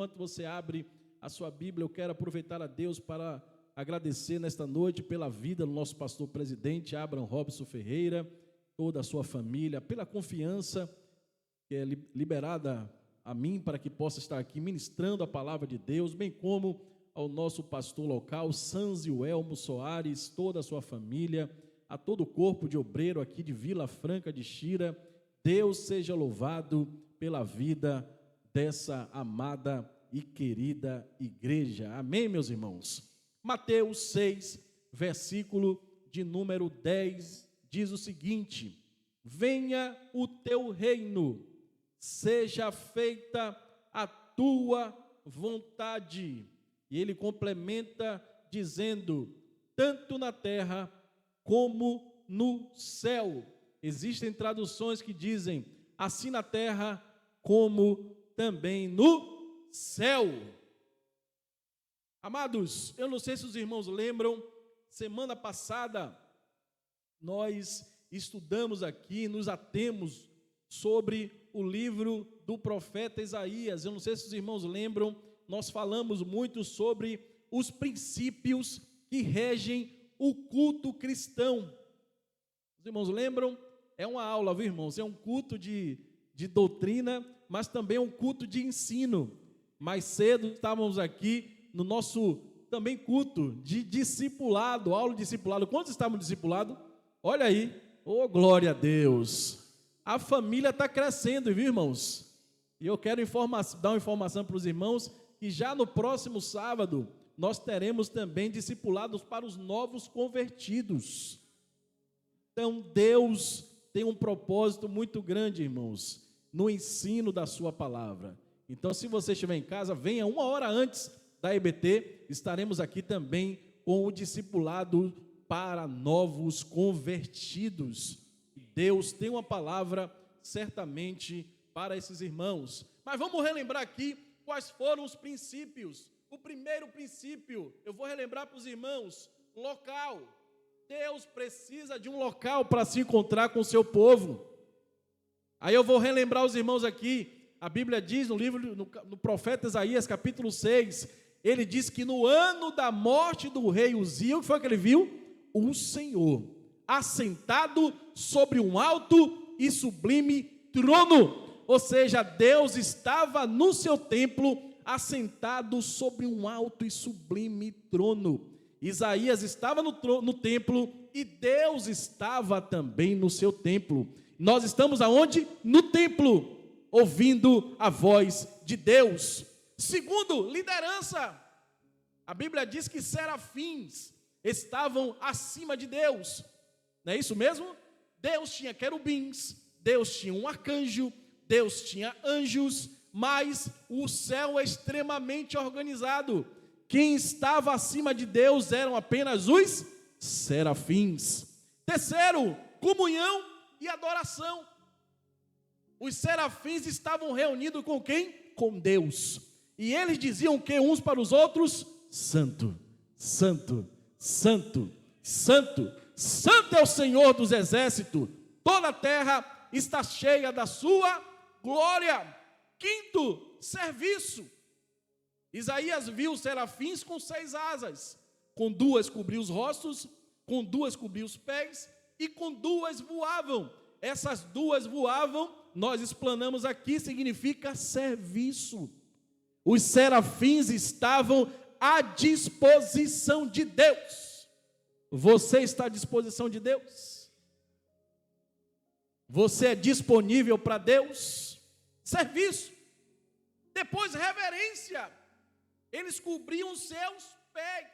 Enquanto você abre a sua Bíblia, eu quero aproveitar a Deus para agradecer nesta noite pela vida do nosso pastor presidente, Abraham Robson Ferreira, toda a sua família, pela confiança que é liberada a mim para que possa estar aqui ministrando a palavra de Deus, bem como ao nosso pastor local, Sanzio Elmo Soares, toda a sua família, a todo o corpo de obreiro aqui de Vila Franca de Xira. Deus seja louvado pela vida dessa amada e querida igreja. Amém, meus irmãos? Mateus 6, versículo de número 10, diz o seguinte: venha o teu reino, seja feita a tua vontade. E ele complementa dizendo, tanto na terra como no céu. Existem traduções que dizem, assim na terra como também no céu. Amados, eu não sei se os irmãos lembram, semana passada nós estudamos aqui, nos atemos sobre o livro do profeta Isaías. Eu não sei se os irmãos lembram, nós falamos muito sobre os princípios que regem o culto cristão. Os irmãos lembram? É uma aula, viu, irmãos? É um culto de doutrina, mas também é um culto de ensino. Mais cedo estávamos aqui no nosso também culto de discipulado, aula de discipulado. Quantos estavam discipulados? Olha aí, oh glória a Deus! A família está crescendo, viu, irmãos? E eu quero dar uma informação para os irmãos, que já no próximo sábado, nós teremos também discipulados para os novos convertidos. Então, Deus tem um propósito muito grande, irmãos, no ensino da sua palavra. Então, se você estiver em casa, venha uma hora antes da EBT, estaremos aqui também com o discipulado para novos convertidos. Deus tem uma palavra certamente para esses irmãos. Mas vamos relembrar aqui quais foram os princípios. O primeiro princípio, eu vou relembrar para os irmãos, local. Deus precisa de um local para se encontrar com o seu povo. Aí eu vou relembrar os irmãos aqui, a Bíblia diz no profeta Isaías, capítulo 6, ele diz que no ano da morte do rei Uzias, o que foi que ele viu? O Senhor, assentado sobre um alto e sublime trono. Ou seja, Deus estava no seu templo, assentado sobre um alto e sublime trono. Isaías estava no templo e Deus estava também no seu templo. Nós estamos aonde? No templo, ouvindo a voz de Deus. Segundo, liderança. A Bíblia diz que serafins estavam acima de Deus. Não é isso mesmo? Deus tinha querubins, Deus tinha um arcanjo, Deus tinha anjos, mas o céu é extremamente organizado. Quem estava acima de Deus eram apenas os serafins. Terceiro, comunhão e adoração. Os serafins estavam reunidos com quem? Com Deus. E eles diziam que uns para os outros? Santo, santo, santo, santo, santo é o Senhor dos exércitos. Toda a terra está cheia da sua glória. Quinto, serviço. Isaías viu os serafins com 6 asas, com 2 cobriu os rostos, com 2 cobriu os pés e com 2 voavam. Essas 2 voavam, nós explanamos aqui, significa serviço. Os serafins estavam à disposição de Deus. Você está à disposição de Deus? Você é disponível para Deus? Serviço. Depois, reverência. Eles cobriam os seus pés,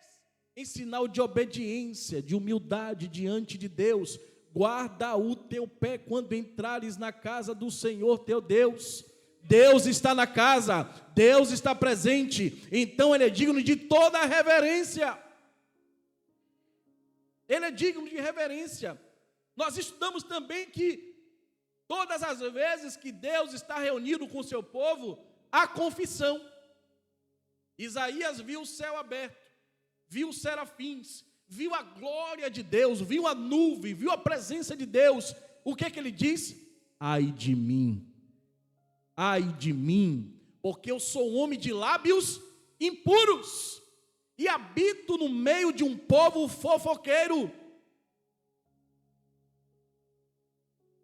em sinal de obediência, de humildade diante de Deus. Guarda o teu pé quando entrares na casa do Senhor teu Deus. Deus está na casa, Deus está presente, então Ele é digno de toda a reverência. Ele é digno de reverência. Nós estudamos também que todas as vezes que Deus está reunido com o seu povo, há confissão. Isaías viu o céu aberto, viu os serafins, viu a glória de Deus, viu a nuvem, viu a presença de Deus. O que é que ele diz? Ai de mim, porque eu sou um homem de lábios impuros e habito no meio de um povo fofoqueiro.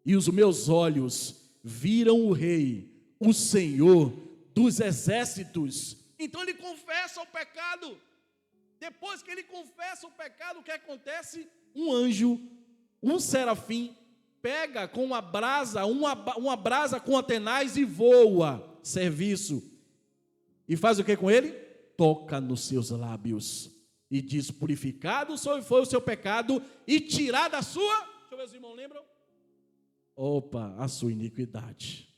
E os meus olhos viram o Rei, o Senhor dos exércitos. Então ele confessa o pecado. Depois que ele confessa o pecado, o que acontece? Um anjo, um serafim, pega com uma brasa com atenaz e voa, serviço. E faz o que com ele? Toca nos seus lábios e diz: purificado foi o seu pecado e tirado a sua, deixa eu ver se os irmãos lembram, a sua iniquidade.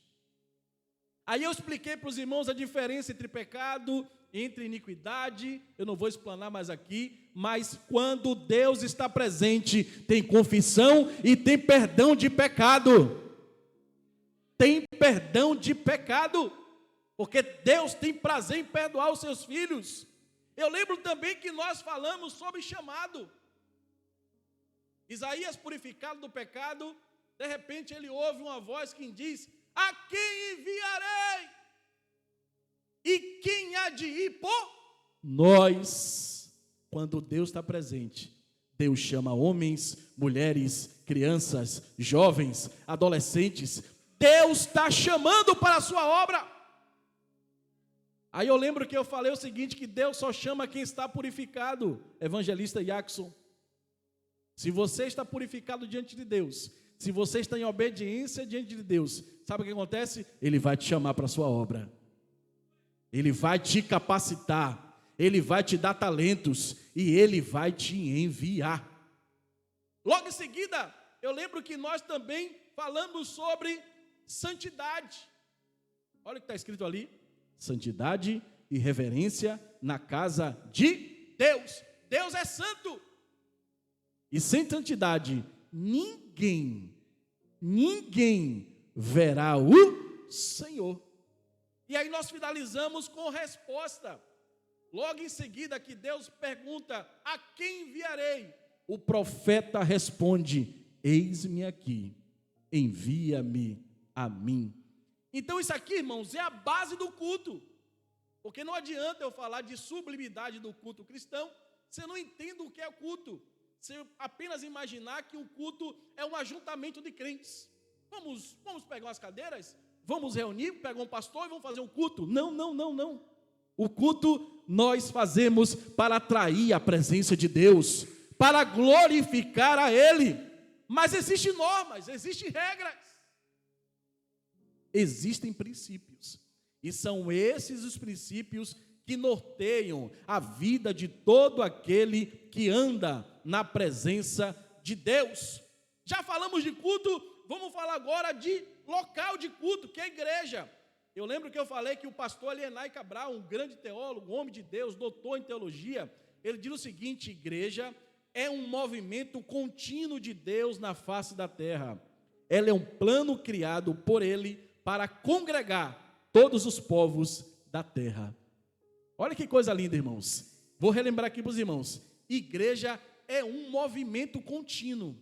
Aí eu expliquei para os irmãos a diferença entre pecado, entre iniquidade. Eu não vou explanar mais aqui, mas quando Deus está presente, tem confissão e tem perdão de pecado. Tem perdão de pecado, porque Deus tem prazer em perdoar os seus filhos. Eu lembro também que nós falamos sobre chamado. Isaías, purificado do pecado, de repente ele ouve uma voz que diz: a quem enviarei? E quem há de ir por nós? Quando Deus está presente, Deus chama homens, mulheres, crianças, jovens, adolescentes. Deus está chamando para a sua obra. Aí eu lembro que eu falei o seguinte, que Deus só chama quem está purificado. Evangelista Jackson, se você está purificado diante de Deus, se você está em obediência diante de Deus, sabe o que acontece? Ele vai te chamar para a sua obra. Ele vai te capacitar, Ele vai te dar talentos e Ele vai te enviar. Logo em seguida, eu lembro que nós também falamos sobre santidade. Olha o que está escrito ali: santidade e reverência na casa de Deus. Deus é santo. E sem santidade, ninguém verá o Senhor. E aí nós finalizamos com resposta. Logo em seguida que Deus pergunta: a quem enviarei? O profeta responde: eis-me aqui, envia-me a mim. Então isso aqui, irmãos, é a base do culto. Porque não adianta eu falar de sublimidade do culto cristão, você não entende o que é o culto. Você apenas imaginar que o culto é um ajuntamento de crentes. Vamos pegar umas cadeiras, vamos reunir, pegar um pastor e vamos fazer um culto. Não. O culto nós fazemos para atrair a presença de Deus, para glorificar a Ele. Mas existem normas, existem regras, existem princípios. E são esses os princípios que norteiam a vida de todo aquele que anda na presença de Deus. Já falamos de culto, vamos falar agora de local de culto, que é a igreja. Eu lembro que eu falei que o pastor Alienay Cabral, um grande teólogo, um homem de Deus, doutor em teologia, ele diz o seguinte: igreja é um movimento contínuo de Deus na face da terra. Ela é um plano criado por Ele para congregar todos os povos da terra. Olha que coisa linda, irmãos. Vou relembrar aqui para os irmãos: igreja é um movimento contínuo.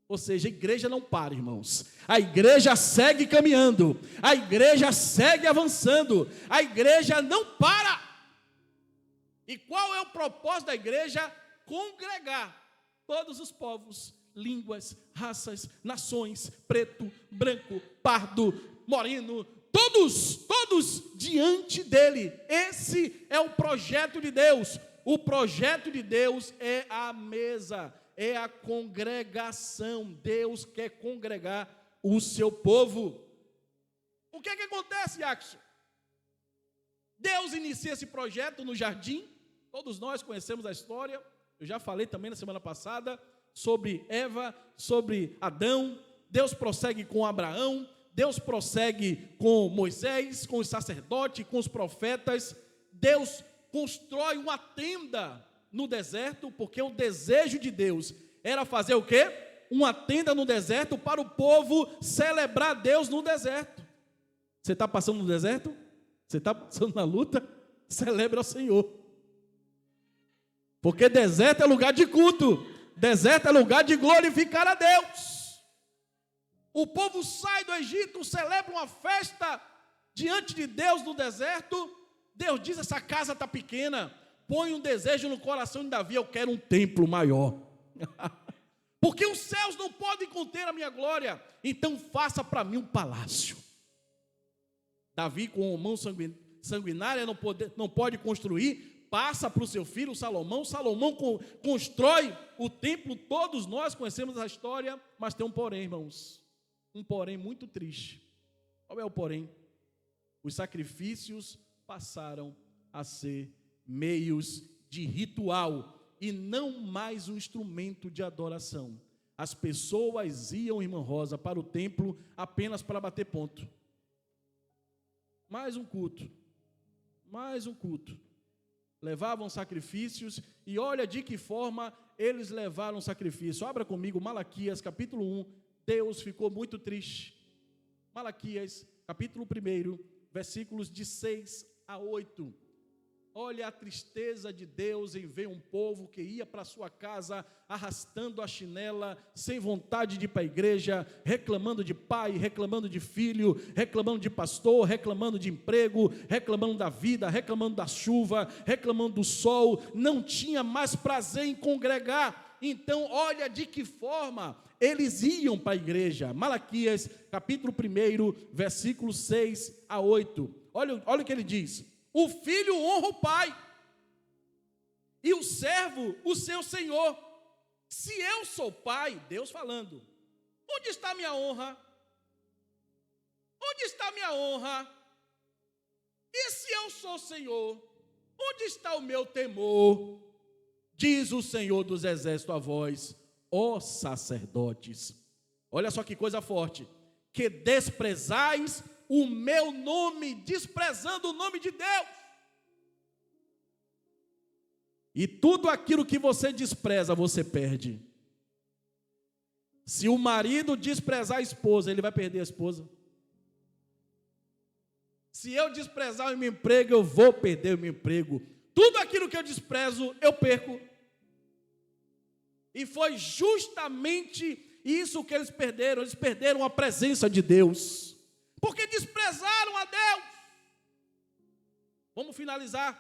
Ou seja, a igreja não para, irmãos. A igreja segue caminhando. A igreja segue avançando. A igreja não para. E qual é o propósito da igreja? Congregar todos os povos, línguas, raças, nações, preto, branco, pardo, moreno, todos diante dele. Esse é o projeto de Deus. O projeto de Deus é a mesa, é a congregação. Deus quer congregar o seu povo. O que é que acontece, Jackson? Deus inicia esse projeto no jardim. Todos nós conhecemos a história. Eu já falei também na semana passada sobre Eva, sobre Adão. Deus prossegue com Abraão. Deus prossegue com Moisés, com os sacerdotes, com os profetas. Deus constrói uma tenda no deserto, porque o desejo de Deus era fazer o quê? Uma tenda no deserto para o povo celebrar Deus no deserto. Você está passando no deserto? Você está passando na luta? Celebre ao Senhor. Porque deserto é lugar de culto. Deserto é lugar de glorificar a Deus. O povo sai do Egito, celebra uma festa diante de Deus no deserto, Deus diz: essa casa está pequena, põe um desejo no coração de Davi, eu quero um templo maior. Porque os céus não podem conter a minha glória, então faça para mim um palácio. Davi, com mão sanguinária, não pode construir, passa para o seu filho Salomão. Salomão constrói o templo. Todos nós conhecemos a história, mas tem um porém, irmãos, um porém muito triste. Qual é o porém? Os sacrifícios passaram a ser meios de ritual e não mais um instrumento de adoração. As pessoas iam, irmã Rosa, para o templo apenas para bater ponto. Mais um culto, mais um culto. Levavam sacrifícios, e olha de que forma eles levaram sacrifício. Abra comigo Malaquias, capítulo 1. Deus ficou muito triste. Malaquias, capítulo 1, versículos de 6 a 8. Olha a tristeza de Deus em ver um povo que ia para sua casa arrastando a chinela, sem vontade de ir para a igreja, reclamando de pai, reclamando de filho, reclamando de pastor, reclamando de emprego, reclamando da vida, reclamando da chuva, reclamando do sol, não tinha mais prazer em congregar. Então olha de que forma eles iam para a igreja. Malaquias, capítulo 1, versículos 6 a 8. Olha o que ele diz: o filho honra o pai, e o servo o seu senhor. Se eu sou pai, Deus falando, onde está minha honra? Onde está minha honra? E se eu sou senhor, onde está o meu temor? Diz o Senhor dos exércitos a vós, ó sacerdotes. Olha só que coisa forte: que desprezais o meu nome, desprezando o nome de Deus. E tudo aquilo que você despreza, você perde. Se o marido desprezar a esposa, ele vai perder a esposa. Se eu desprezar o meu emprego, eu vou perder o meu emprego. Tudo aquilo que eu desprezo, eu perco. E foi justamente isso que eles perderam a presença de Deus, porque desprezaram a Deus. Vamos finalizar.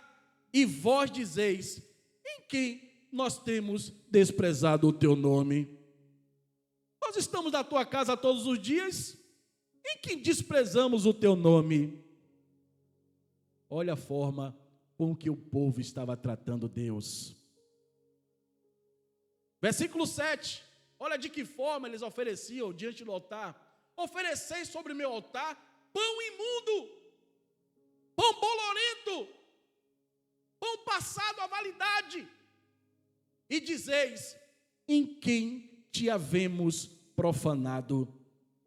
E vós dizeis: em que nós temos desprezado o teu nome? Nós estamos na tua casa todos os dias, em que desprezamos o teu nome? Olha a forma com que o povo estava tratando Deus. Versículo 7, olha de que forma eles ofereciam diante do altar: ofereceis sobre o meu altar pão imundo, pão bolorento, pão passado à validade, e dizeis: em quem te havemos profanado?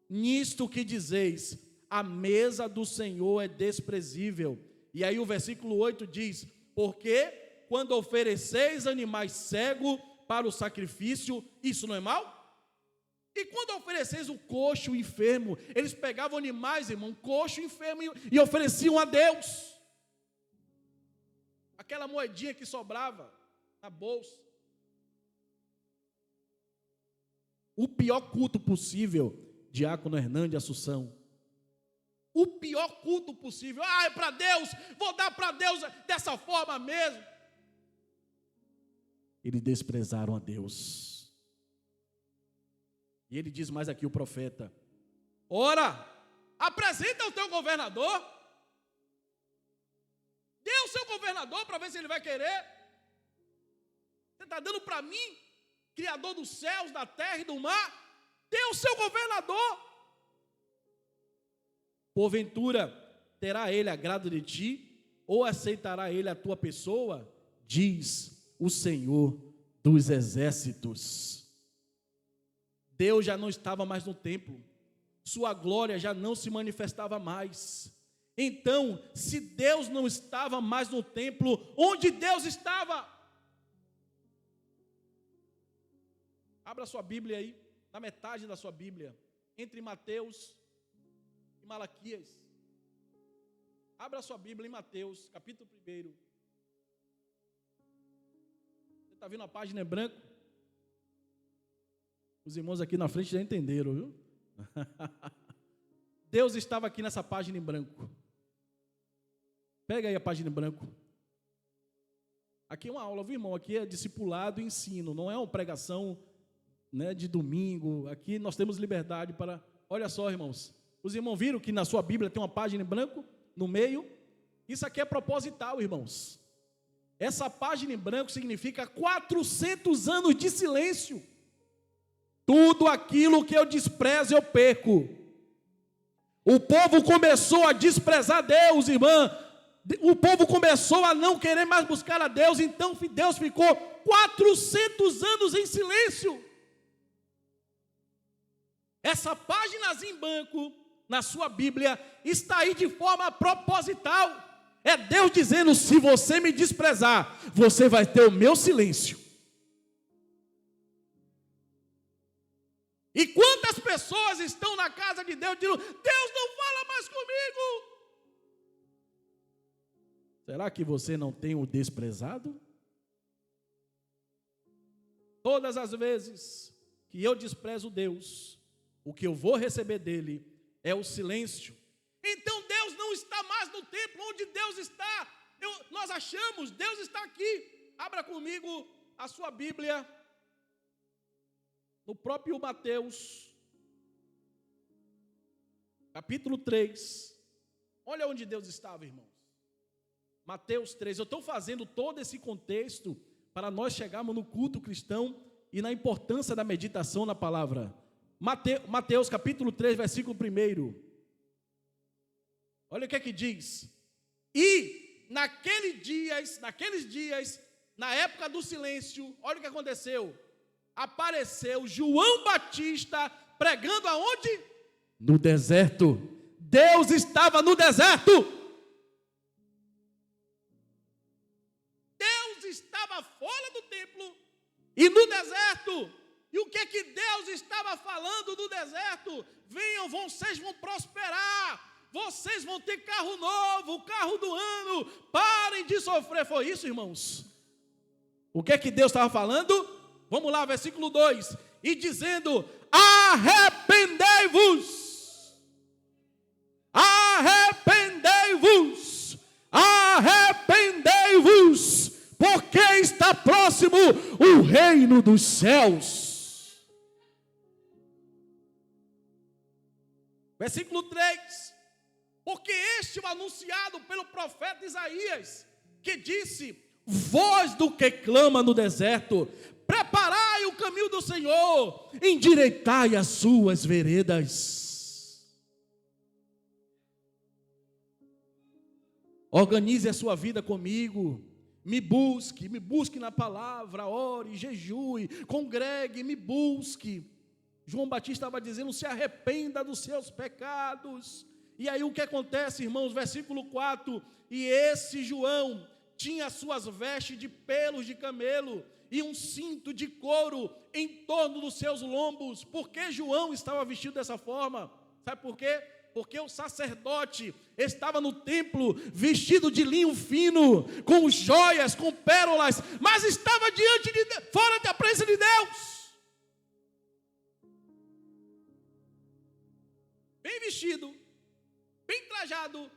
Nisto que dizeis: a mesa do Senhor é desprezível. E aí o versículo 8 diz: porque quando ofereceis animais cegos para o sacrifício, isso não é mal? E quando ofereceis o coxo, o enfermo, eles pegavam animais, irmão, coxo, enfermo, e ofereciam a Deus. Aquela moedinha que sobrava na bolsa. O pior culto possível, diácono Hernande Assunção, o pior culto possível. É para Deus, vou dar para Deus dessa forma mesmo. Eles desprezaram a Deus. E ele diz mais aqui, o profeta: ora, apresenta o teu governador. Dê o seu governador para ver se ele vai querer. Você está dando para mim, Criador dos céus, da terra e do mar? Dê o seu governador. Porventura, terá ele agrado de ti, ou aceitará ele a tua pessoa? Diz o Senhor dos exércitos. Deus já não estava mais no templo, sua glória já não se manifestava mais. Então, se Deus não estava mais no templo, onde Deus estava? Abra sua Bíblia aí, na metade da sua Bíblia, entre Mateus e Malaquias. Abra sua Bíblia em Mateus, capítulo 1. Você está vendo a página em branco? Os irmãos aqui na frente já entenderam, viu? Deus estava aqui nessa página em branco. Pega aí a página em branco. Aqui é uma aula, viu, irmão? Aqui é discipulado e ensino, não é uma pregação, né, de domingo. Aqui nós temos liberdade para... Olha só, irmãos. Os irmãos viram que na sua Bíblia tem uma página em branco no meio? Isso aqui é proposital, irmãos. Essa página em branco significa 400 anos de silêncio. Tudo aquilo que eu desprezo, eu perco. O povo começou a desprezar Deus, irmã. O povo começou a não querer mais buscar a Deus. Então Deus ficou 400 anos em silêncio. Essa página em branco na sua Bíblia está aí de forma proposital. É Deus dizendo: se você me desprezar, você vai ter o meu silêncio. E quantas pessoas estão na casa de Deus dizendo: Deus não fala mais comigo? Será que você não tem o desprezado? Todas as vezes que eu desprezo Deus, o que eu vou receber dele é o silêncio. Então Deus não está mais no templo onde Deus está. Nós achamos, Deus está aqui. Abra comigo a sua Bíblia, no próprio Mateus, capítulo 3. Olha onde Deus estava, irmãos. Mateus 3. Eu estou fazendo todo esse contexto para nós chegarmos no culto cristão e na importância da meditação na palavra. Mateus capítulo 3, versículo 1. Olha o que é que diz. E naqueles dias, na época do silêncio, olha o que aconteceu. Apareceu João Batista pregando aonde? No deserto. Deus estava no deserto. Deus estava fora do templo e no deserto. E o que é que Deus estava falando no deserto? Venham, vocês vão prosperar. Vocês vão ter carro novo, carro do ano. Parem de sofrer. Foi isso, irmãos? O que é que Deus estava falando? Vamos lá, versículo 2. E dizendo: arrependei-vos. Arrependei-vos. Arrependei-vos. Porque está próximo o reino dos céus. Versículo 3. Porque este é o anunciado pelo profeta Isaías, que disse: voz do que clama no deserto, preparai o caminho do Senhor, endireitai as suas veredas. Organize a sua vida comigo, me busque na palavra, ore, jejue, congregue, me busque. João Batista estava dizendo: se arrependa dos seus pecados. E aí o que acontece, irmãos? Versículo 4, e esse João tinha suas vestes de pelos de camelo e um cinto de couro em torno dos seus lombos. Por que João estava vestido dessa forma? Sabe por quê? Porque o sacerdote estava no templo vestido de linho fino, com joias, com pérolas, mas estava fora da presença de Deus. Bem vestido, bem trajado,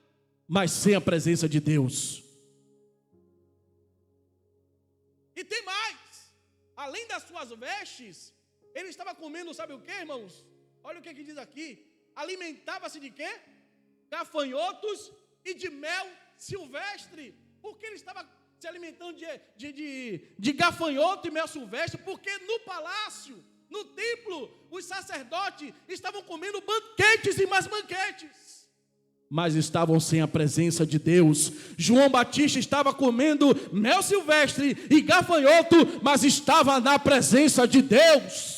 mas sem a presença de Deus. E tem mais, além das suas vestes, ele estava comendo, sabe o que, irmãos? Olha o que diz aqui: alimentava-se de quê? Gafanhotos e de mel silvestre. Por que ele estava se alimentando de gafanhoto e mel silvestre? Porque no palácio, no templo, os sacerdotes estavam comendo banquetes e mais banquetes, mas estavam sem a presença de Deus. João Batista estava comendo mel silvestre e gafanhoto, mas estava na presença de Deus.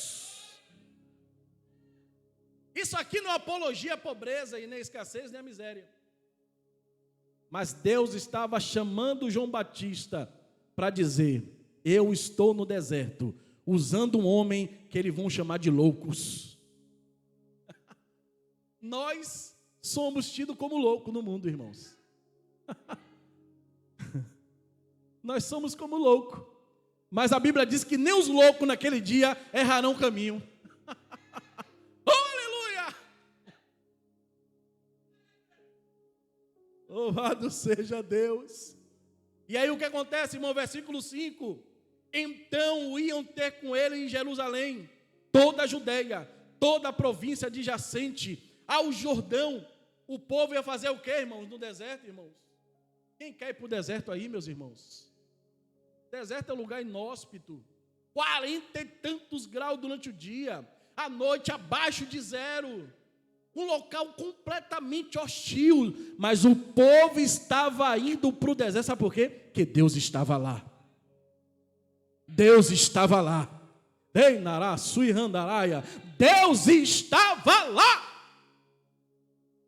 Isso aqui não é apologia à pobreza e nem à escassez nem à miséria. Mas Deus estava chamando João Batista para dizer: eu estou no deserto, usando um homem que eles vão chamar de loucos. Nós somos tidos como loucos no mundo, irmãos. Nós somos como loucos. Mas a Bíblia diz que nem os loucos naquele dia errarão o caminho. Aleluia! Oh, Louvado seja Deus. E aí o que acontece, irmão? Versículo 5. Então iam ter com ele em Jerusalém toda a Judeia, toda a província adjacente ao Jordão. O povo ia fazer o quê, irmãos? No deserto, irmãos? Quem quer ir para o deserto aí, meus irmãos? Deserto é um lugar inóspito. 40 e tantos graus durante o dia. À noite abaixo de zero. Um local completamente hostil. Mas o povo estava indo para o deserto. Sabe por quê? Porque Deus estava lá. Deus estava lá. Deus estava lá.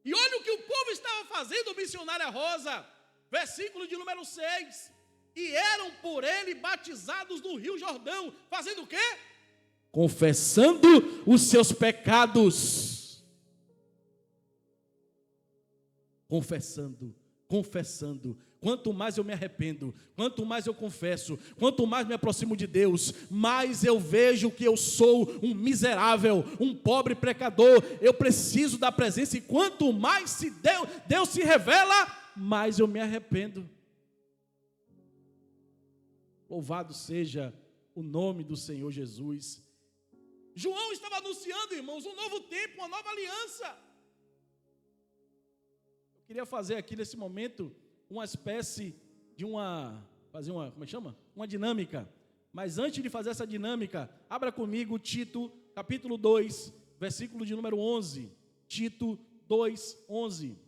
E olha o que o povo estava fazendo, missionária Rosa. Versículo de número 6. E eram por ele batizados no rio Jordão. Fazendo o quê? Confessando os seus pecados. Confessando. Quanto mais eu me arrependo, quanto mais eu confesso, quanto mais me aproximo de Deus, mais eu vejo que eu sou um miserável, um pobre pecador. Eu preciso da presença, e quanto mais Deus se revela, mais eu me arrependo. Louvado seja o nome do Senhor Jesus. João estava anunciando, irmãos, um novo tempo, uma nova aliança. Eu queria fazer aqui nesse momento uma espécie de como é que chama? Uma dinâmica. Mas antes de fazer essa dinâmica, abra comigo Tito, capítulo 2, versículo de número 11. Tito 2, 11.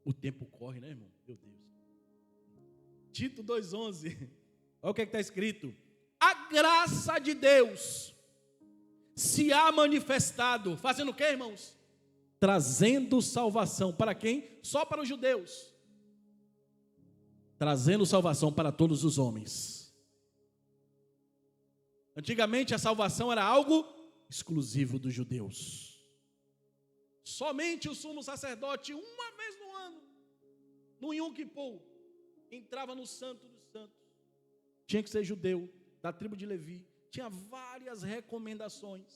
O tempo corre, né, irmão? Meu Deus. Tito 2,11. Olha o que está escrito. A graça de Deus se há manifestado. Fazendo o quê, irmãos? Trazendo salvação. Para quem? Só para os judeus. Trazendo salvação para todos os homens. Antigamente a salvação era algo exclusivo dos judeus. Somente o sumo sacerdote, uma vez no ano, no Yom Kippur, entrava no Santo dos Santos. Tinha que ser judeu, da tribo de Levi. Tinha várias recomendações.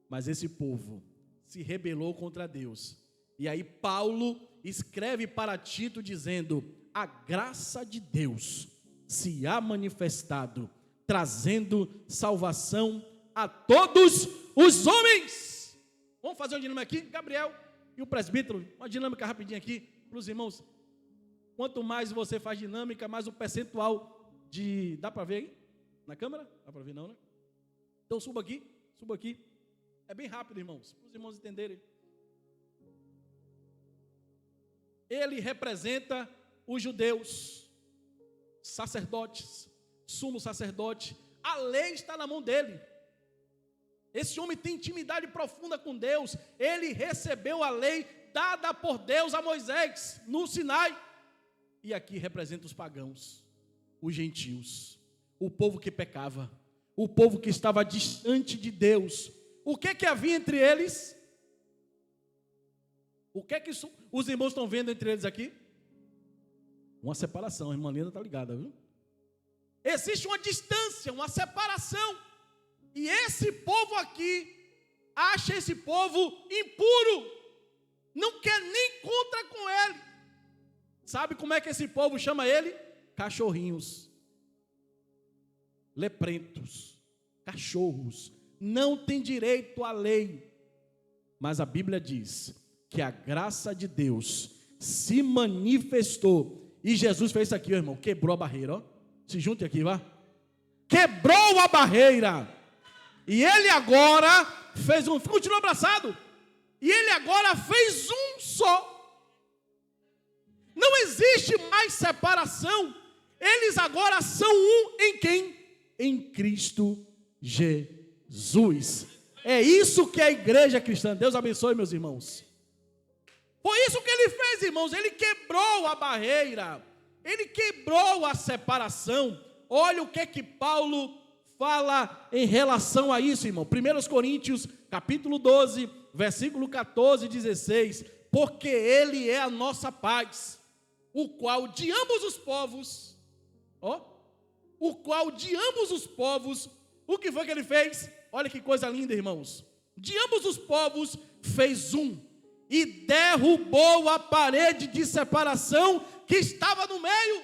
Mas esse povo se rebelou contra Deus. E aí Paulo escreve para Tito dizendo: a graça de Deus se há manifestado, trazendo salvação a todos os homens. Vamos fazer uma dinâmica aqui, Gabriel e o presbítero, uma dinâmica rapidinha aqui para os irmãos. Quanto mais você faz dinâmica, mais o percentual de... Dá para ver aí? Na câmera? Dá para ver não, né? Então suba aqui. É bem rápido, irmãos, para os irmãos entenderem. Ele representa os judeus, sacerdotes, sumo sacerdote. A lei está na mão dele. Esse homem tem intimidade profunda com Deus. Ele recebeu a lei dada por Deus a Moisés no Sinai. E aqui representa os pagãos, os gentios, o povo que pecava, o povo que estava distante de Deus. O que havia entre eles? O que os irmãos estão vendo entre eles aqui? Uma separação, a irmã Lina está ligada, viu? Existe uma distância, uma separação. E esse povo aqui acha esse povo impuro, não quer nem encontrar com ele. Sabe como é que esse povo chama ele? Cachorrinhos, leprentos, cachorros, não tem direito à lei. Mas a Bíblia diz que a graça de Deus se manifestou, e Jesus fez isso aqui, ó, irmão, quebrou a barreira, ó. Se junte aqui, vá. Quebrou a barreira, e ele agora fez continua abraçado, e ele agora fez um só. Não existe mais separação. Eles agora são um em quem? Em Cristo Jesus. É isso que é a igreja cristã. Deus abençoe, meus irmãos. Foi isso que ele fez, irmãos. Ele quebrou a barreira. Ele quebrou a separação. Olha o que Paulo fala em relação a isso, irmão. 1 Coríntios, capítulo 12, versículo 14 e 16. Porque ele é a nossa paz, o qual de ambos os povos, O que foi que ele fez? Olha que coisa linda, irmãos. De ambos os povos fez um, e derrubou a parede de separação que estava no meio.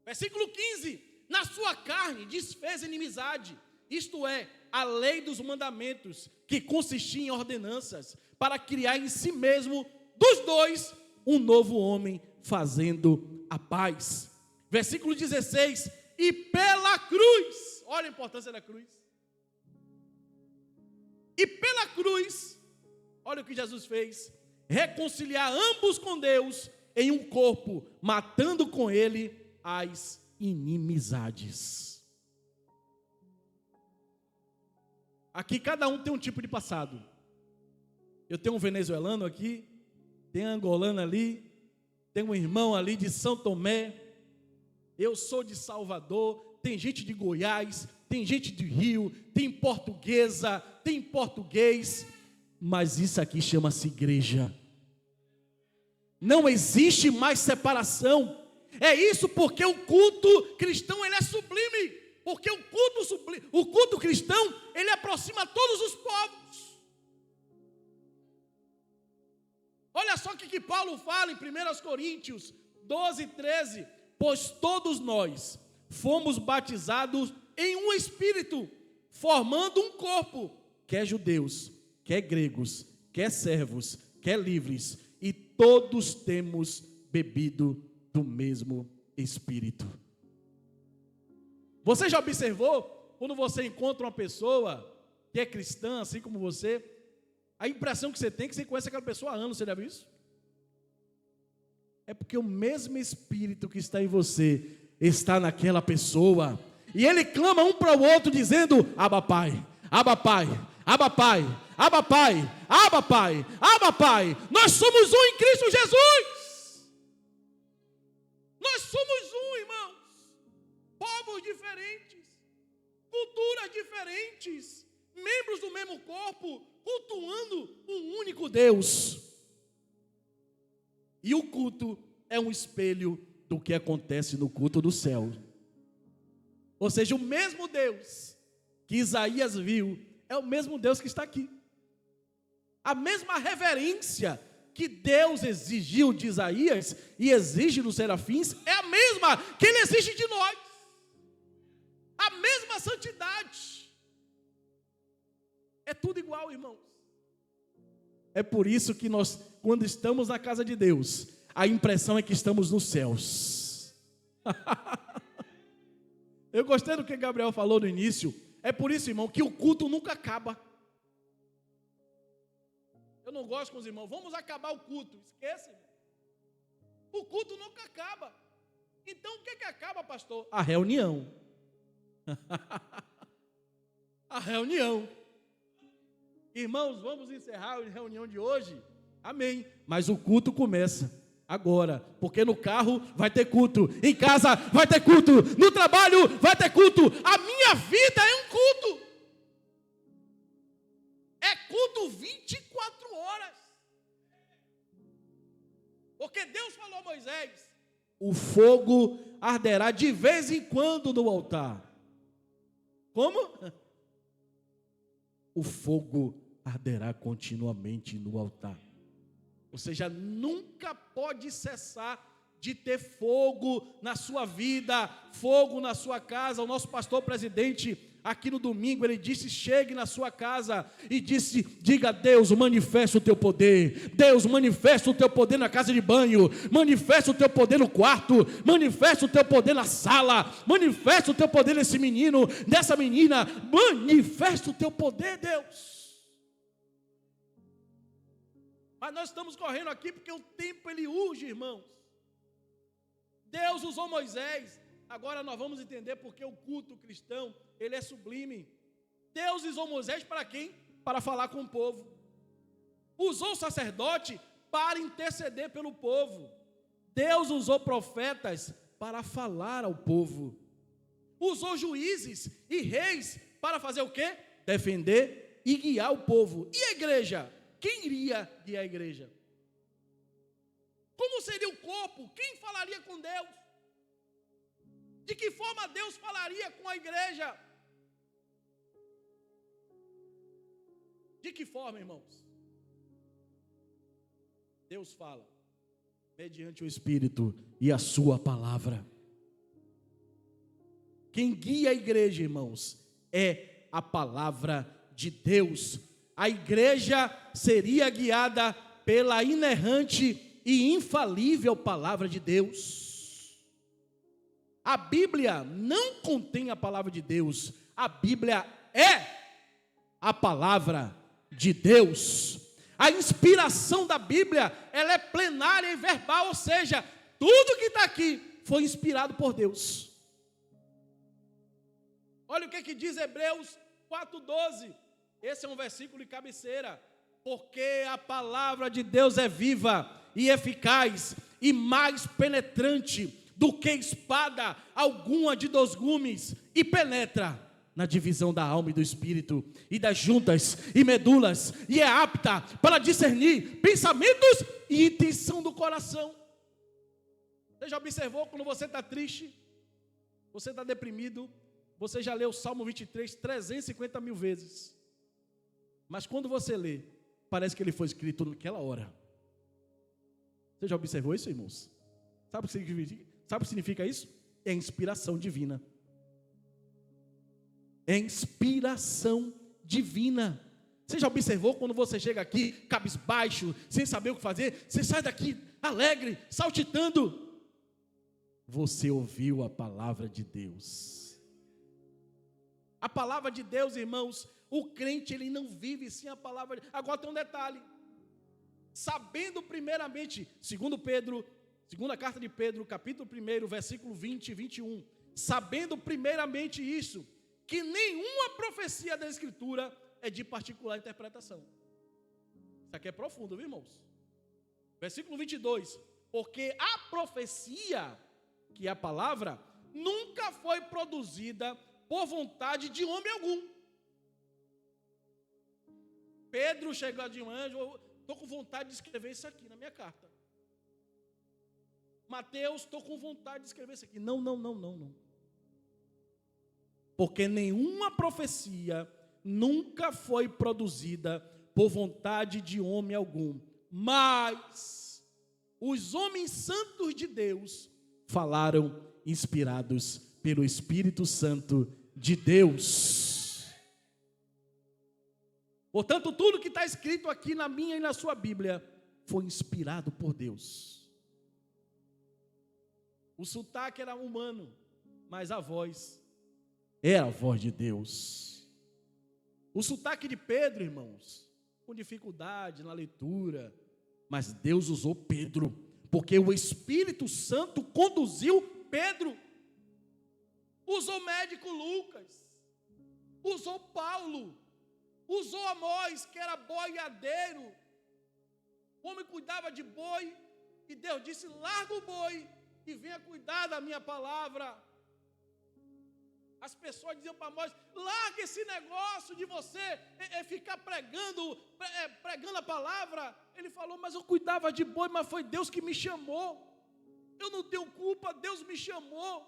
Versículo 15. Na sua carne desfez inimizade, isto é, a lei dos mandamentos, que consistia em ordenanças, para criar em si mesmo, dos dois, um novo homem, fazendo a paz. Versículo 16. E pela cruz, olha a importância da cruz. E pela cruz, olha o que Jesus fez, reconciliar ambos com Deus em um corpo, matando com ele as inimizades. Aqui cada um tem um tipo de passado. Eu tenho um venezuelano aqui, tem um angolano ali, tem um irmão ali de São Tomé, eu sou de Salvador, tem gente de Goiás, tem gente de Rio, tem portuguesa, tem português, mas isso aqui chama-se igreja. Não existe mais separação. É isso porque o culto cristão ele é sublime, porque o culto cristão ele aproxima todos os povos. Olha só o que Paulo fala em 1 Coríntios 12:13, pois todos nós fomos batizados em um espírito, formando um corpo, quer judeus, quer gregos, quer servos, quer livres, e todos temos bebido do mesmo espírito. Você já observou, quando você encontra uma pessoa que é cristã, assim como você, a impressão que você tem é que você conhece aquela pessoa há anos, você já viu isso? É porque o mesmo espírito que está em você está naquela pessoa, e ele clama um para o outro dizendo: Abba Pai, Abba Pai, Abba Pai, Abba Pai, Abba Pai, Abba Pai. Nós somos um em Cristo Jesus. Nós somos um, irmãos. Povos diferentes, culturas diferentes, membros do mesmo corpo, cultuando um único Deus. E o culto é um espelho do que acontece no culto do céu. Ou seja, o mesmo Deus que Isaías viu é o mesmo Deus que está aqui. A mesma reverência que Deus exigiu de Isaías e exige dos serafins é a mesma que Ele exige de nós. A mesma santidade. É tudo igual, irmãos. É por isso que nós, quando estamos na casa de Deus, a impressão é que estamos nos céus. Eu gostei do que Gabriel falou no início. É por isso, irmão, que o culto nunca acaba. Eu não gosto com os irmãos, vamos acabar o culto. Esqueça, irmão. O culto nunca acaba. Então o que acaba, pastor? A reunião. A reunião. Irmãos, vamos encerrar a reunião de hoje? Amém. Mas o culto começa agora, porque no carro vai ter culto, em casa vai ter culto, no trabalho vai ter culto. A minha vida é um culto. É culto 24 horas. Porque Deus falou a Moisés: o fogo arderá de vez em quando no altar. Como? O fogo arderá continuamente no altar. Ou seja, nunca pode cessar de ter fogo na sua vida, fogo na sua casa. O nosso pastor presidente, aqui no domingo, ele disse: chegue na sua casa e disse, diga a Deus, manifesta o teu poder. Deus, manifesta o teu poder na casa de banho, manifesta o teu poder no quarto, manifesta o teu poder na sala, manifesta o teu poder nesse menino, nessa menina, manifesta o teu poder, Deus. Mas nós estamos correndo aqui porque o tempo ele urge, irmãos. Deus usou Moisés. Agora nós vamos entender porque o culto cristão ele é sublime. Deus usou Moisés para quem? Para falar com o povo. Usou o sacerdote para interceder pelo povo. Deus usou profetas para falar ao povo. Usou juízes e reis para fazer o quê? Defender e guiar o povo. E a igreja? Quem iria guiar a igreja? Como seria o corpo? Quem falaria com Deus? De que forma Deus falaria com a igreja? De que forma, irmãos? Deus fala mediante o Espírito e a sua palavra. Quem guia a igreja, irmãos, é a palavra de Deus. A igreja seria guiada pela inerrante e infalível palavra de Deus. A Bíblia não contém a palavra de Deus. A Bíblia é a palavra de Deus. A inspiração da Bíblia, ela é plenária e verbal, ou seja, tudo que está aqui foi inspirado por Deus. Olha o que diz Hebreus 4:12. Esse é um versículo de cabeceira. Porque a palavra de Deus é viva e eficaz e mais penetrante do que espada alguma de 2 gumes, e penetra na divisão da alma e do espírito, e das juntas e medulas, e é apta para discernir pensamentos e intenção do coração. Você já observou quando você está triste, você está deprimido, você já leu o Salmo 23 350 mil vezes, mas quando você lê, parece que ele foi escrito naquela hora. Você já observou isso, irmãos? Sabe o que significa isso? É inspiração divina. É inspiração divina. Você já observou quando você chega aqui, cabisbaixo, sem saber o que fazer, você sai daqui alegre, saltitando? Você ouviu a palavra de Deus. A palavra de Deus, irmãos, o crente ele não vive sem a palavra. Agora tem um detalhe. Sabendo primeiramente, segundo Pedro, segunda carta de Pedro, capítulo 1, versículo 20 e 21, sabendo primeiramente isso, que nenhuma profecia da Escritura é de particular interpretação. Isso aqui é profundo, viu, irmãos? Versículo 22, porque a profecia, que é a palavra, nunca foi produzida por vontade de homem algum. Pedro chegou de um anjo, estou com vontade de escrever isso aqui na minha carta. Mateus, estou com vontade de escrever isso aqui. Não. Porque nenhuma profecia nunca foi produzida por vontade de homem algum. Mas os homens santos de Deus falaram inspirados pelo Espírito Santo de Deus. Portanto, tudo que está escrito aqui na minha e na sua Bíblia foi inspirado por Deus. O sotaque era humano, mas a voz era a voz de Deus. O sotaque de Pedro, irmãos, com dificuldade na leitura, mas Deus usou Pedro, porque o Espírito Santo conduziu Pedro. Usou o médico Lucas, usou Paulo, usou Amós, que era boiadeiro. O homem cuidava de boi, e Deus disse: larga o boi e venha cuidar da minha palavra. As pessoas diziam para Amós: larga esse negócio de você ficar pregando a palavra. Ele falou: mas eu cuidava de boi, mas foi Deus que me chamou. Eu não tenho culpa, Deus me chamou.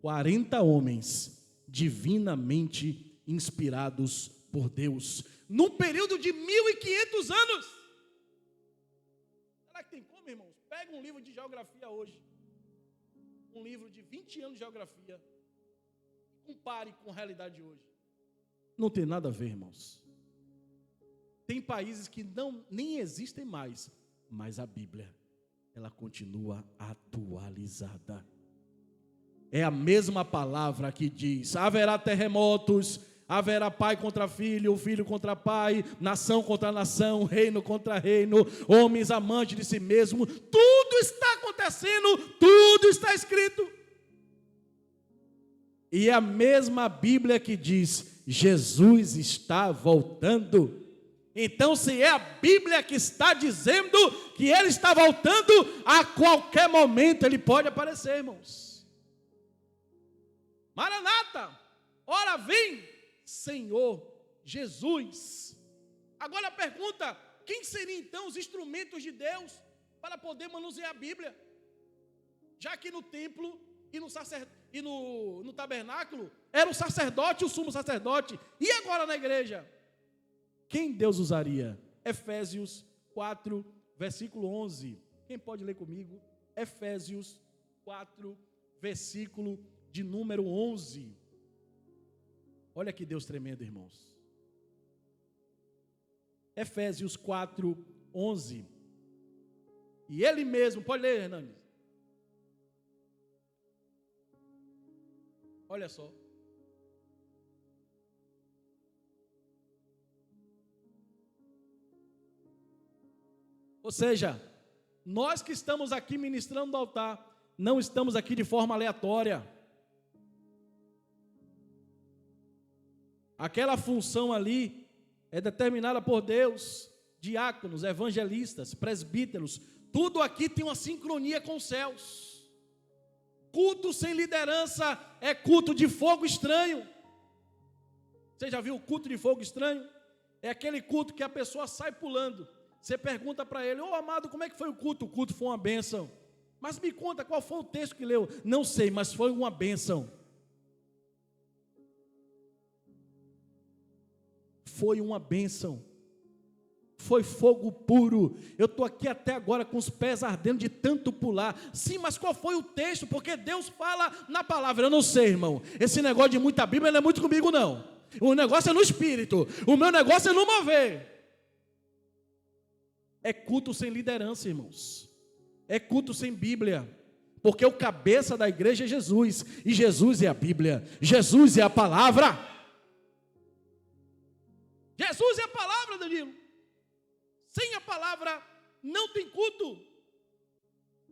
40 homens divinamente inspirados por Deus, num período de 1.500 anos. Será que tem como, irmãos? Pega um livro de geografia hoje, um livro de 20 anos de geografia, compare com a realidade de hoje. Não tem nada a ver, irmãos. Tem países que nem existem mais, mas a Bíblia, ela continua atualizada. É a mesma palavra que diz: haverá terremotos, haverá pai contra filho, filho contra pai, nação contra nação, reino contra reino, homens amantes de si mesmo. Tudo está acontecendo, tudo está escrito. E é a mesma Bíblia que diz: Jesus está voltando. Então, se é a Bíblia que está dizendo que Ele está voltando, a qualquer momento Ele pode aparecer, irmãos. Maranata, ora vem, Senhor Jesus. Agora a pergunta: quem seriam então os instrumentos de Deus para poder manusear a Bíblia? Já que no templo no tabernáculo era o sacerdote, o sumo sacerdote. E agora na igreja? Quem Deus usaria? Efésios 4, versículo 11. Quem pode ler comigo? Efésios 4, versículo de número 11. Olha que Deus tremendo, irmãos. Efésios 4, 11. E ele mesmo, pode ler, Hernandes. Olha só. Ou seja, nós que estamos aqui ministrando no altar, não estamos aqui de forma aleatória. Aquela função ali é determinada por Deus, diáconos, evangelistas, presbíteros, tudo aqui tem uma sincronia com os céus. Culto sem liderança é culto de fogo estranho. Você já viu o culto de fogo estranho? É aquele culto que a pessoa sai pulando. Você pergunta para ele: ô amado, como é que foi o culto? O culto foi uma bênção. Mas me conta, qual foi o texto que leu? Não sei, mas foi uma bênção. Foi uma bênção. Foi fogo puro. Eu estou aqui até agora com os pés ardendo de tanto pular. Sim, mas qual foi o texto? Porque Deus fala na palavra. Eu não sei, irmão. Esse negócio de muita Bíblia não é muito comigo, não. O negócio é no espírito. O meu negócio é no mover. É culto sem liderança, irmãos. É culto sem Bíblia. Porque o cabeça da igreja é Jesus. E Jesus é a Bíblia. Jesus é a palavra. Jesus é a palavra, Danilo. Sem a palavra não tem culto.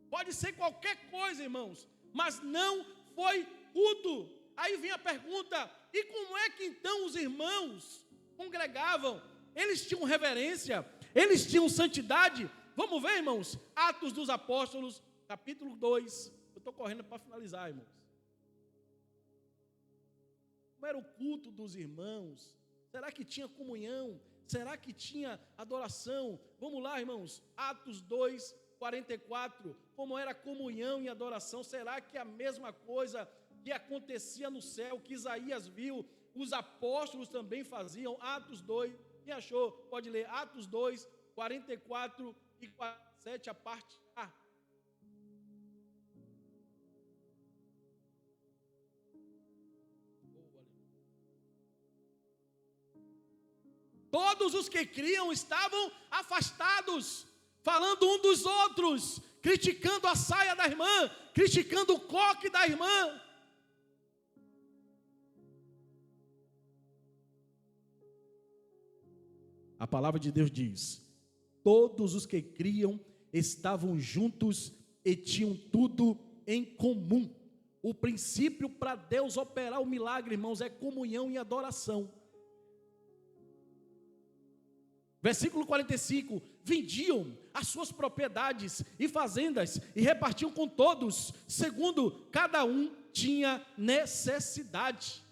Pode ser qualquer coisa, irmãos, mas não foi culto. Aí vem a pergunta: e como é que então os irmãos congregavam? Eles tinham reverência, eles tinham santidade. Vamos ver, irmãos, Atos dos Apóstolos, capítulo 2. Eu estou correndo para finalizar, irmãos. Como era o culto dos irmãos? Será que tinha comunhão? Será que tinha adoração? Vamos lá, irmãos. Atos 2, 44. Como era comunhão e adoração? Será que a mesma coisa que acontecia no céu, que Isaías viu, os apóstolos também faziam? Atos 2. Quem achou? Pode ler. Atos 2, 44 e 47, a parte A. Todos os que criam estavam afastados, falando um dos outros, criticando a saia da irmã, criticando o coque da irmã. A palavra de Deus diz: todos os que criam estavam juntos e tinham tudo em comum. O princípio para Deus operar o milagre, irmãos, é comunhão e adoração. Versículo 45, vendiam as suas propriedades e fazendas e repartiam com todos, segundo cada um tinha necessidade.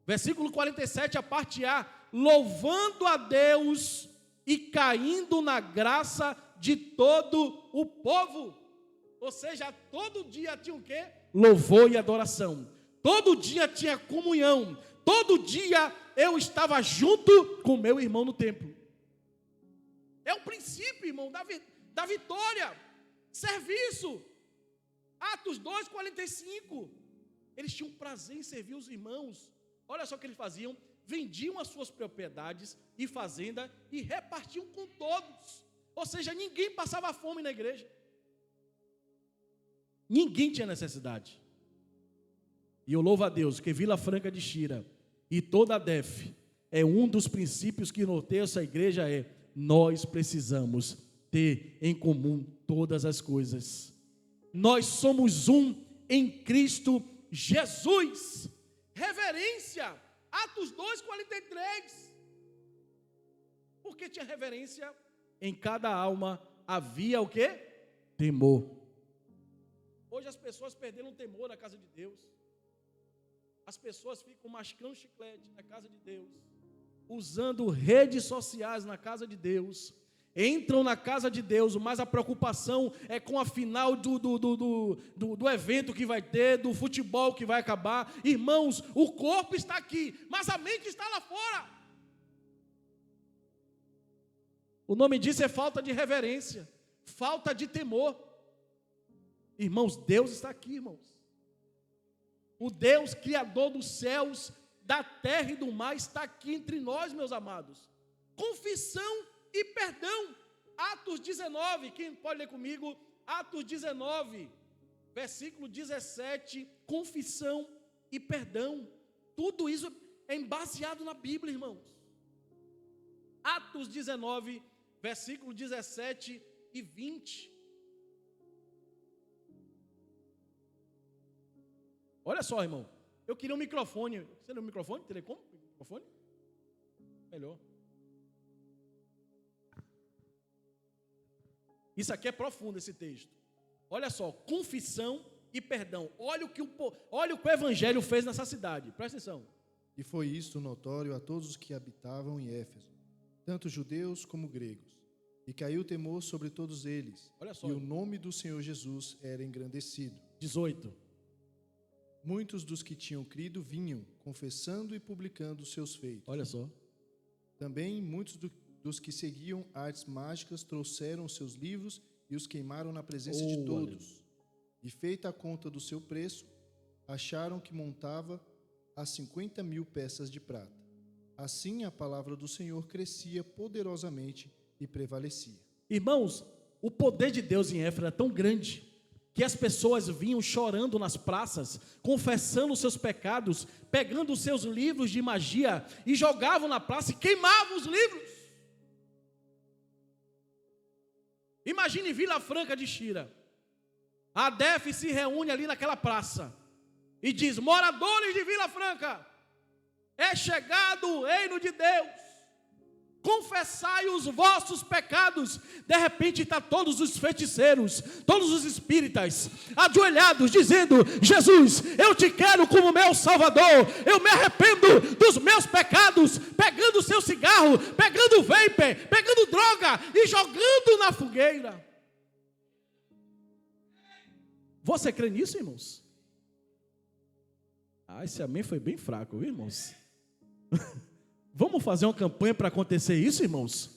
Versículo 47, a parte A, louvando a Deus e caindo na graça de todo o povo. Ou seja, todo dia tinha o quê? Louvor e adoração. Todo dia tinha comunhão. Todo dia eu estava junto com meu irmão no templo. É o princípio, irmão, da vitória. Serviço. Atos 2, 45. Eles tinham prazer em servir os irmãos. Olha só o que eles faziam. Vendiam as suas propriedades e fazenda e repartiam com todos. Ou seja, ninguém passava fome na igreja. Ninguém tinha necessidade. E eu louvo a Deus que Vila Franca de Xira e toda a DEF é um dos princípios que norteiam essa igreja. Nós precisamos ter em comum todas as coisas. Nós somos um em Cristo Jesus. Reverência. Atos 2, 43. Porque tinha reverência? Em cada alma havia o quê? Temor. Hoje as pessoas perderam o temor na casa de Deus. As pessoas ficam mascando chiclete na casa de Deus, usando redes sociais na casa de Deus, entram na casa de Deus, mas a preocupação é com a final do evento que vai ter, do futebol que vai acabar. Irmãos, o corpo está aqui, mas a mente está lá fora. O nome disso é falta de reverência, falta de temor. Irmãos, Deus está aqui, irmãos. O Deus criador dos céus, da terra e do mar está aqui entre nós, meus amados. Confissão e perdão. Atos 19, quem pode ler comigo? Atos 19, versículo 17, confissão e perdão. Tudo isso é baseado na Bíblia, irmãos. Atos 19, versículo 17 e 20. Olha só, irmão, eu queria um microfone. Você tem um microfone? Telecom? Microfone? Melhor. Isso aqui é profundo, esse texto. Olha só, confissão e perdão. Olha o que o Evangelho fez nessa cidade. Presta atenção. E foi isto notório a todos os que habitavam em Éfeso, tanto judeus como gregos. E caiu temor sobre todos eles. Olha só. E o nome do Senhor Jesus era engrandecido. 18. Muitos dos que tinham crido vinham, confessando e publicando os seus feitos. Olha só. Também muitos dos que seguiam artes mágicas trouxeram os seus livros e os queimaram na presença de todos. E feita a conta do seu preço, acharam que montava a 50.000 peças de prata. Assim a palavra do Senhor crescia poderosamente e prevalecia. Irmãos, o poder de Deus em Éfeso era tão grande que as pessoas vinham chorando nas praças, confessando os seus pecados, pegando os seus livros de magia e jogavam na praça e queimavam os livros. Imagine Vila Franca de Xira. A ADEF se reúne ali naquela praça e diz: moradores de Vila Franca, é chegado o reino de Deus, confessai os vossos pecados. De repente está todos os feiticeiros, todos os espíritas ajoelhados, dizendo: Jesus, eu te quero como meu Salvador, eu me arrependo dos meus pecados, pegando o seu cigarro, pegando o vapor, pegando droga e jogando na fogueira. Você crê nisso, irmãos? Esse amém foi bem fraco, viu, irmãos? Vamos fazer uma campanha para acontecer isso, irmãos?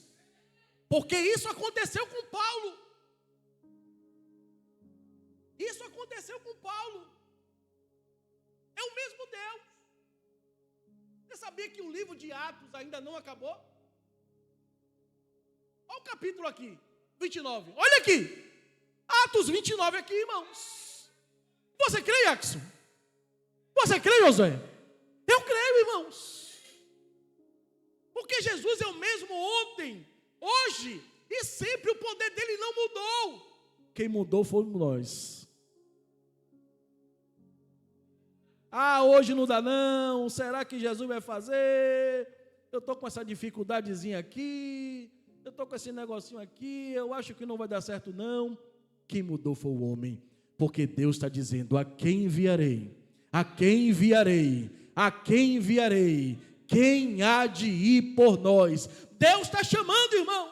Porque isso aconteceu com Paulo. Isso aconteceu com Paulo. É o mesmo Deus. Você sabia que o livro de Atos ainda não acabou? Olha o capítulo aqui, 29. Olha aqui. Atos 29 aqui, irmãos. Você crê, Jackson? Você crê, Josué? Eu creio, irmãos. Porque Jesus é o mesmo ontem, hoje e sempre. O poder dele não mudou. Quem mudou fomos nós. Hoje não dá não. Será que Jesus vai fazer? Eu estou com essa dificuldadezinha aqui. Eu estou com esse negocinho aqui. Eu acho que não vai dar certo não. Quem mudou foi o homem. Porque Deus está dizendo: a quem enviarei? A quem enviarei? A quem enviarei? Quem há de ir por nós? Deus está chamando, irmãos.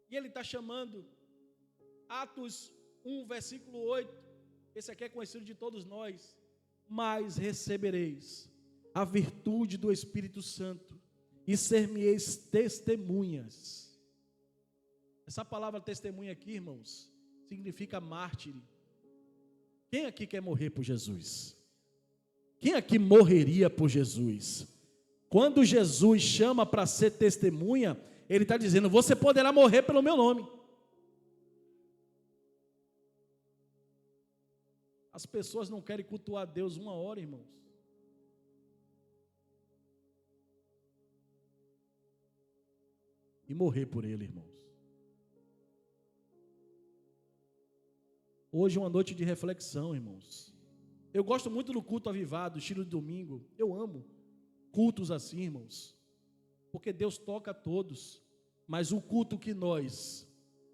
E Ele está chamando. Atos 1, versículo 8. Esse aqui é conhecido de todos nós. Mas recebereis a virtude do Espírito Santo e ser-me-eis testemunhas. Essa palavra testemunha aqui, irmãos, significa mártir. Quem aqui quer morrer por Jesus? Quem aqui morreria por Jesus? Quando Jesus chama para ser testemunha, Ele está dizendo: você poderá morrer pelo meu nome. As pessoas não querem cultuar Deus uma hora, irmãos. E morrer por Ele, irmãos. Hoje é uma noite de reflexão, irmãos. Eu gosto muito do culto avivado, estilo de domingo. Eu amo cultos assim, irmãos. Porque Deus toca a todos. Mas o culto que nós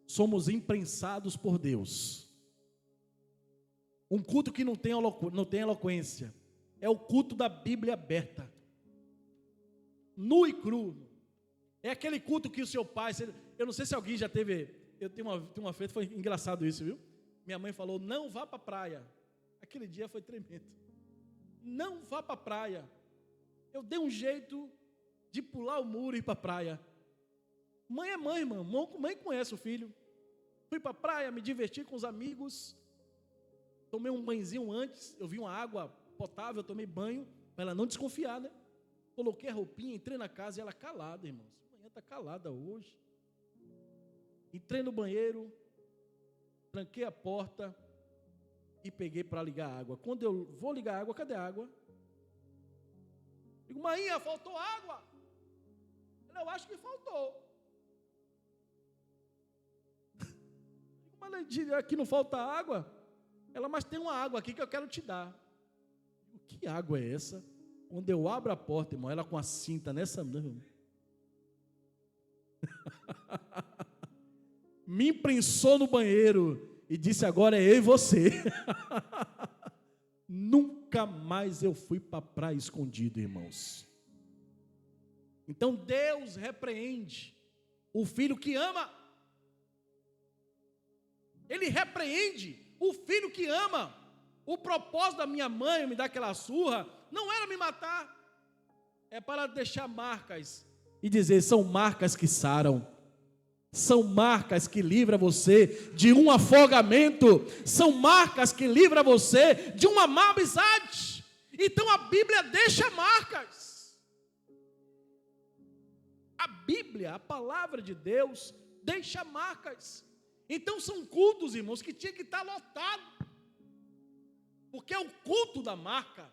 somos imprensados por Deus. Um culto que não tem eloquência. É o culto da Bíblia aberta. nu e cru. É aquele culto que o seu pai, eu não sei se alguém já teve, eu tenho uma feita, foi engraçado isso, viu? Minha mãe falou, não vá para a praia. Aquele dia foi tremendo. Não vá para a praia. Eu dei um jeito de pular o muro e ir para a praia. Mãe é mãe, irmão. Mãe conhece o filho. Fui para a praia, me diverti com os amigos. Tomei um banhozinho antes. Eu vi uma água potável, eu tomei banho, para ela não desconfiar, né? Coloquei a roupinha, entrei na casa e ela calada, irmãos. Amanhã está calada hoje. Entrei no banheiro, tranquei a porta e peguei para ligar a água. Quando eu vou ligar a água, cadê a água? Digo, Mainha, faltou água? Eu acho que faltou. Mas aqui não falta água? Ela, mas tem uma água aqui que eu quero te dar. Que água é essa? Quando eu abro a porta, irmão, ela com a cinta nessa mão. Me imprensou no banheiro e disse, agora é eu e você. Nunca mais eu fui para a praia escondido, irmãos. Então Deus repreende o filho que ama. Ele repreende o filho que ama. O propósito da minha mãe me dar aquela surra não era me matar, é para deixar marcas e dizer, são marcas que saram. São marcas que livram você de um afogamento. São marcas que livram você de uma má amizade. Então a Bíblia deixa marcas. A Bíblia, a palavra de Deus, deixa marcas. Então são cultos, irmãos, que tinha que estar lotado. Porque é o culto da marca.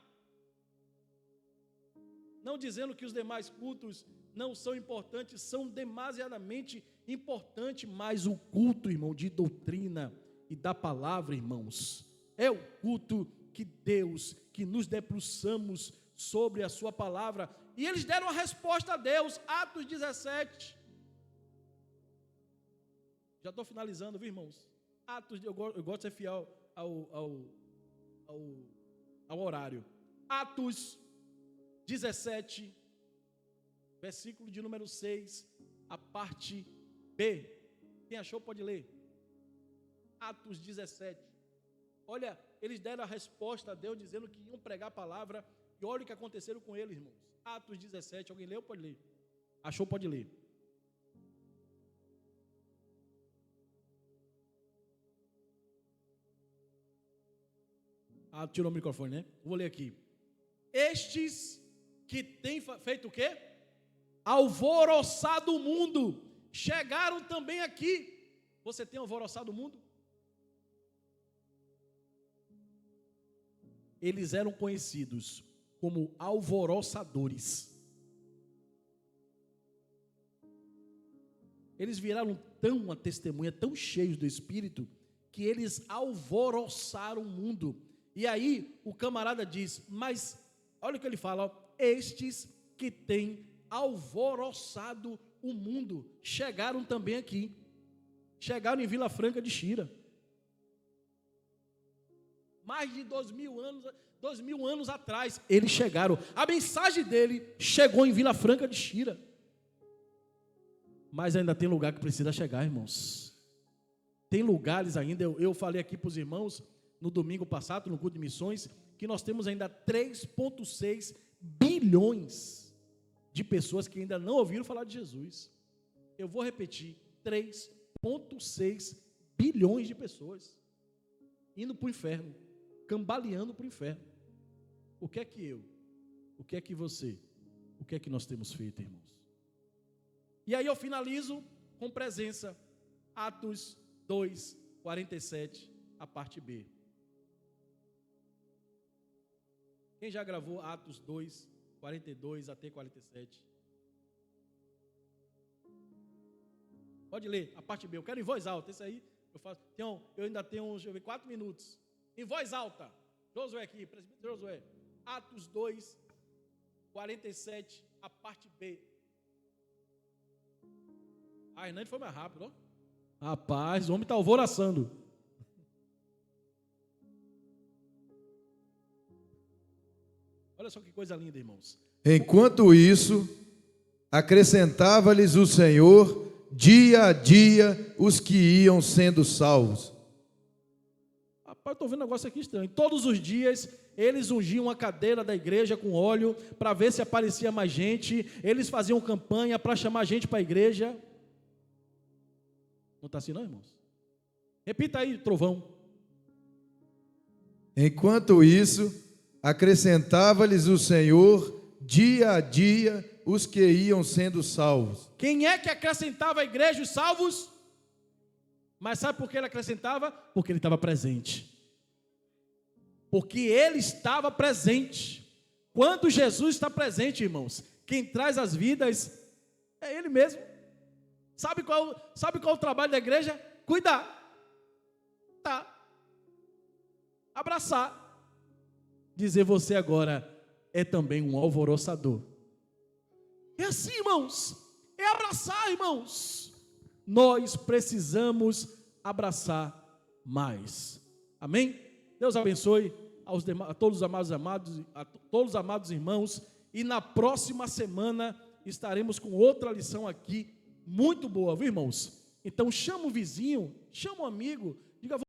Não dizendo que os demais cultos não são importantes, são demasiadamente importantes, mas o culto, irmão, de doutrina e da palavra, irmãos, é o culto que Deus, que nos debruçamos sobre a sua palavra, e eles deram a resposta a Deus, Atos 17, já estou finalizando, viu, irmãos? Atos, eu gosto de ser fiel ao horário, Atos 17, versículo de número 6, a parte B. Quem achou pode ler. Atos 17. Olha, eles deram a resposta a Deus, dizendo que iam pregar a palavra, e olha o que aconteceu com eles, irmãos. Atos 17, alguém leu? Pode ler. Achou? Pode ler. Tirou o microfone, né? Vou ler aqui. Estes que têm feito o quê? Alvoroçado o mundo, chegaram também aqui. Você tem alvoroçado o mundo? Eles eram conhecidos como alvoroçadores. Eles viraram uma testemunha, tão cheios do Espírito, que eles alvoroçaram o mundo. E aí o camarada diz, mas olha o que ele fala, ó, estes que têm alvoroçado o mundo, chegaram também aqui, chegaram em Vila Franca de Xira, mais de 2000 anos atrás, eles chegaram, a mensagem dele chegou em Vila Franca de Xira, mas ainda tem lugar que precisa chegar, irmãos, tem lugares ainda, eu falei aqui para os irmãos, no domingo passado, no culto de missões, que nós temos ainda 3,6 bilhões de pessoas que ainda não ouviram falar de Jesus. Eu vou repetir, 3,6 bilhões de pessoas indo para o inferno, cambaleando para o inferno. O que é que o que é que você, o que é que nós temos feito, irmãos? E aí eu finalizo com presença, Atos 2, 47, a parte B. Quem já gravou Atos 2, 42 até 47? Pode ler, a parte B. Eu quero em voz alta. Esse aí, eu ainda tenho, deixa eu ver, 4 minutos. Em voz alta. Josué aqui, presbítero Josué. Atos 2, 47, a parte B. A Hernande foi mais rápido, ó. Rapaz, o homem está alvoroçando. Olha só que coisa linda, irmãos. Enquanto isso, acrescentava-lhes o Senhor dia a dia os que iam sendo salvos. Rapaz, eu estou vendo um negócio aqui estranho. Todos os dias eles ungiam a cadeira da igreja com óleo para ver se aparecia mais gente. Eles faziam campanha para chamar gente para a igreja. Não está assim não, irmãos? Repita aí, trovão. Enquanto isso, acrescentava-lhes o Senhor dia a dia os que iam sendo salvos. Quem é que acrescentava à igreja os salvos? Mas sabe por que ele acrescentava? Porque ele estava presente. Porque ele estava presente. Quando Jesus está presente, irmãos, quem traz as vidas é ele mesmo. Sabe qual é o trabalho da igreja? Cuidar. Tá. Abraçar. Dizer você agora é também um alvoroçador. É assim, irmãos. É abraçar, irmãos. Nós precisamos abraçar mais. Amém? Deus abençoe a todos os amados irmãos. E na próxima semana estaremos com outra lição aqui muito boa, viu, irmãos? Então chama o vizinho, chama o amigo, diga